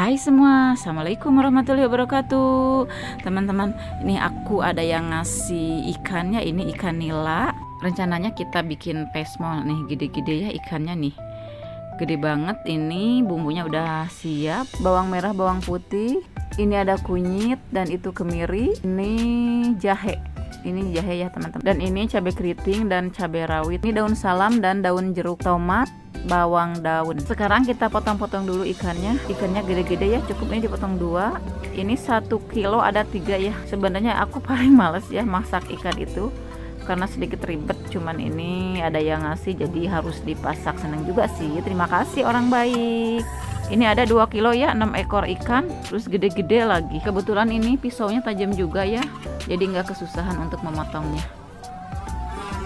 Hai semua, assalamualaikum warahmatullahi wabarakatuh. Teman-teman, ini aku ada yang ngasih ikannya. Ini ikan nila. Rencananya kita bikin pesmol nih, gede-gede ya ikannya nih, gede banget. Ini bumbunya udah siap, bawang merah, bawang putih, ini ada kunyit dan itu kemiri, ini jahe. Ini jahe ya teman-teman, dan ini cabai keriting dan cabai rawit, ini daun salam dan daun jeruk, tomat, bawang daun. Sekarang kita potong-potong dulu ikannya. Ikannya gede-gede ya, cukup ini dipotong dua. Ini 1 kilo ada 3 ya. Sebenarnya aku paling males ya masak ikan itu karena sedikit ribet, cuman ini ada yang ngasih jadi harus dipasak. Seneng juga sih, terima kasih orang baik. Ini ada 2 kilo ya, 6 ekor ikan, terus gede-gede lagi. Kebetulan ini pisaunya tajam juga ya, jadi nggak kesusahan untuk memotongnya.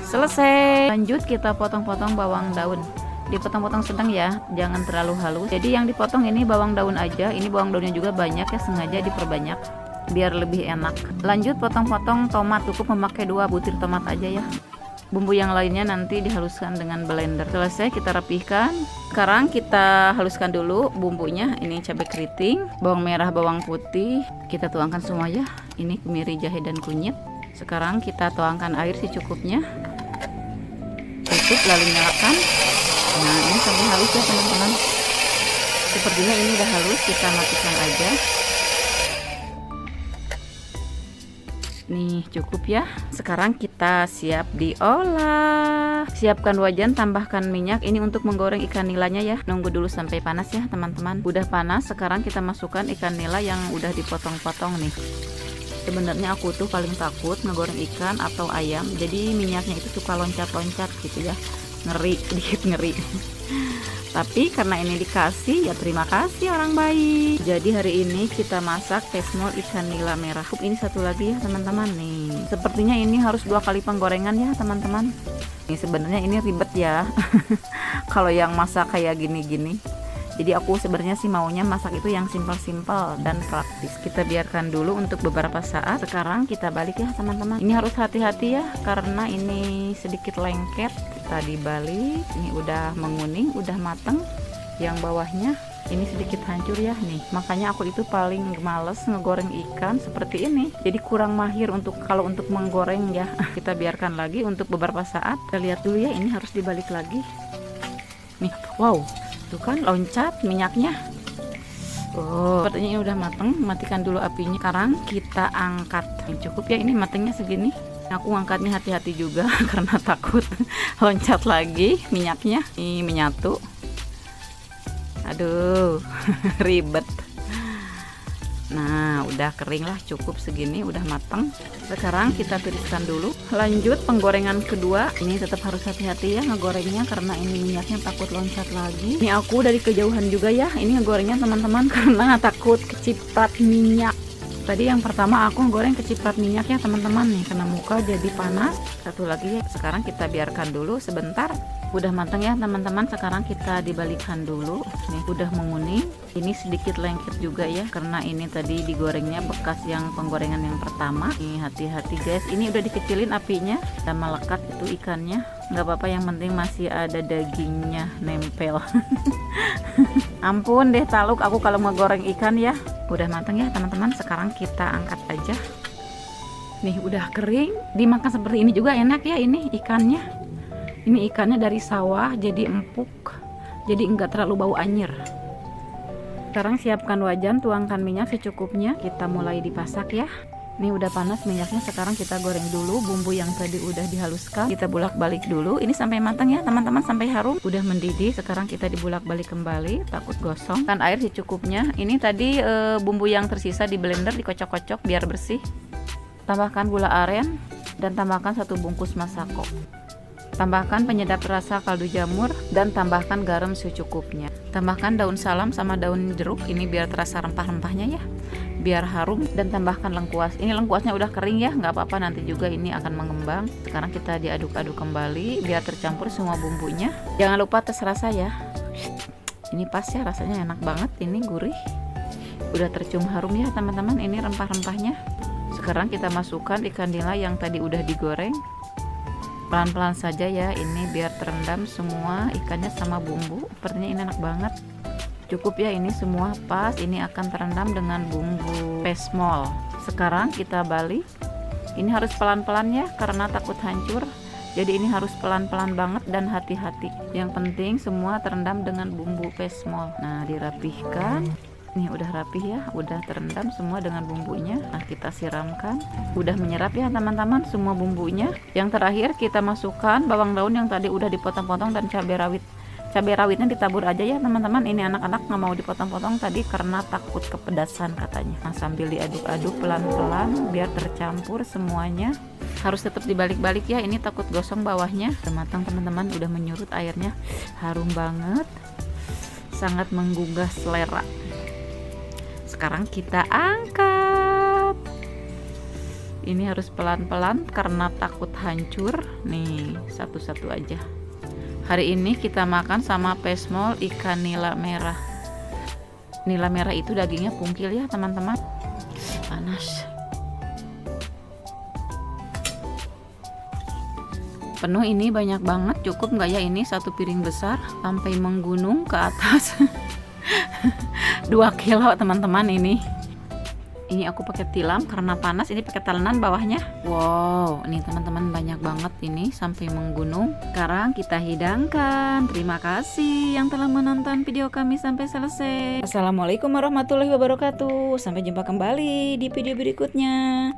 Selesai. Lanjut kita potong-potong bawang daun. Dipotong-potong sedang ya, jangan terlalu halus. Jadi yang dipotong ini bawang daun aja. Ini bawang daunnya juga banyak ya, sengaja diperbanyak biar lebih enak. Lanjut potong-potong tomat, cukup memakai 2 butir tomat aja ya. Bumbu yang lainnya nanti dihaluskan dengan blender. Selesai kita rapihkan. Sekarang kita haluskan dulu bumbunya. Ini cabai keriting, bawang merah, bawang putih. Kita tuangkan semua ya. Ini kemiri, jahe dan kunyit. Sekarang kita tuangkan air secukupnya. Tutup lalu nyalakan. Nah ini sampai halus ya teman-teman. Sepertinya ini udah halus, kita matikan aja. Nih cukup ya. Sekarang kita siap diolah. Siapkan wajan, tambahkan minyak. Ini untuk menggoreng ikan nilanya ya. Nunggu dulu sampai panas ya teman-teman. Udah panas, sekarang kita masukkan ikan nila yang udah dipotong-potong nih. Sebenarnya aku tuh paling takut ngegoreng ikan atau ayam, jadi minyaknya itu suka loncat-loncat gitu ya. Ngeri, sedikit ngeri. Tapi karena ini dikasih ya terima kasih orang baik. Jadi hari ini kita masak pesmol ikan nila merah. Ini satu lagi ya teman-teman nih. Sepertinya ini harus 2 kali penggorengan ya teman-teman. Ini sebenarnya ini ribet ya. Kalau yang masak kayak gini-gini. Jadi aku sebenarnya sih maunya masak itu yang simpel-simpel dan praktis. Kita biarkan dulu untuk beberapa saat. Sekarang kita balik ya teman-teman. Ini harus hati-hati ya karena ini sedikit lengket. Kita dibalik. Ini udah menguning, udah mateng. Yang bawahnya ini sedikit hancur ya nih. Makanya aku itu paling males ngegoreng ikan seperti ini. Jadi kurang mahir kalau untuk menggoreng ya. Kita biarkan lagi untuk beberapa saat. Kita lihat dulu ya, ini harus dibalik lagi. Nih, wow. Tuh kan loncat minyaknya. Oh, sepertinya ini udah mateng. Matikan dulu apinya. Sekarang kita angkat. Cukup ya, ini matengnya segini. Aku angkatnya hati-hati juga karena takut loncat lagi minyaknya. Ini menyatu. Aduh, ribet. Nah, udah kering lah, cukup segini, udah mateng. Sekarang kita tiriskan dulu. Lanjut penggorengan kedua. Ini tetap harus hati-hati ya ngegorengnya karena ini minyaknya takut loncat lagi. Ini aku dari kejauhan juga ya. Ini ngegorengnya teman-teman karena takut keciprat minyak. Tadi yang pertama aku ngegoreng keciprat minyaknya teman-teman nih, kena muka jadi panas. Satu lagi ya. Sekarang kita biarkan dulu sebentar. Udah matang ya teman-teman. Sekarang kita dibalikkan dulu. Nih udah menguning. Ini sedikit lengket juga ya karena ini tadi digorengnya bekas yang penggorengan yang pertama. Nih hati-hati guys. Ini udah dikecilin apinya. Kita melekat itu ikannya. Nggak apa-apa, yang penting masih ada dagingnya nempel. Ampun deh taluk aku kalau mau goreng ikan ya. Udah matang ya teman-teman. Sekarang kita angkat aja. Nih udah kering. Dimakan seperti ini juga enak ya ini ikannya. Ini ikannya dari sawah jadi empuk, jadi enggak terlalu bau anyir. Sekarang siapkan wajan, tuangkan minyak secukupnya. Kita mulai dipasak ya. Ini udah panas minyaknya. Sekarang kita goreng dulu bumbu yang tadi udah dihaluskan. Kita bolak-balik dulu. Ini sampai matang ya teman-teman, sampai harum. Udah mendidih. Sekarang kita dibolak-balik kembali, takut gosong. Kan air secukupnya. Ini tadi bumbu yang tersisa di blender dikocok-kocok biar bersih. Tambahkan gula aren dan tambahkan 1 bungkus masako. Tambahkan penyedap rasa kaldu jamur dan tambahkan garam secukupnya. Tambahkan daun salam sama daun jeruk ini biar terasa rempah-rempahnya ya. biar harum, dan tambahkan lengkuas. Ini lengkuasnya udah kering ya, nggak apa-apa, nanti juga ini akan mengembang. Sekarang kita diaduk-aduk kembali biar tercampur semua bumbunya. Jangan lupa tes rasa ya. Ini pas ya, rasanya enak banget, ini gurih. Udah tercium harum ya teman-teman, ini rempah-rempahnya. Sekarang kita masukkan ikan nila yang tadi udah digoreng. Pelan-pelan saja ya, ini biar terendam semua ikannya sama bumbu. Sepertinya ini enak banget. Cukup ya, ini semua pas, ini akan terendam dengan bumbu pesmol. Sekarang kita balik. Ini harus pelan-pelan ya, karena takut hancur. Jadi ini harus pelan-pelan banget dan hati-hati. Yang penting semua terendam dengan bumbu pesmol. Nah, dirapihkan. Nih udah rapih ya, udah terendam semua dengan bumbunya. Nah, kita siramkan. Udah menyerap ya teman-teman semua bumbunya. Yang terakhir kita masukkan bawang daun yang tadi udah dipotong-potong dan cabai rawit. Cabai rawitnya ditabur aja ya teman-teman. Ini anak-anak nggak mau dipotong-potong tadi karena takut kepedasan katanya. Nah, sambil diaduk-aduk pelan-pelan biar tercampur semuanya. Harus tetap dibalik-balik ya, ini takut gosong bawahnya. Udah matang teman-teman, udah menyurut airnya. Harum banget, sangat menggugah selera. Sekarang kita angkat. Ini harus pelan-pelan karena takut hancur. Nih, satu-satu aja. Hari ini kita makan sama pesmol ikan nila merah. Nila merah itu dagingnya pungkil ya teman-teman. Panas. Penuh ini banyak banget, cukup nggak ya ini satu piring besar sampai menggunung ke atas. 2 kilo teman-teman ini. Ini aku pakai tilam karena panas, ini pakai talenan bawahnya. Wow, ini teman-teman banyak banget ini sampai menggunung. Sekarang kita hidangkan. Terima kasih yang telah menonton video kami sampai selesai. Assalamualaikum warahmatullahi wabarakatuh. Sampai jumpa kembali di video berikutnya.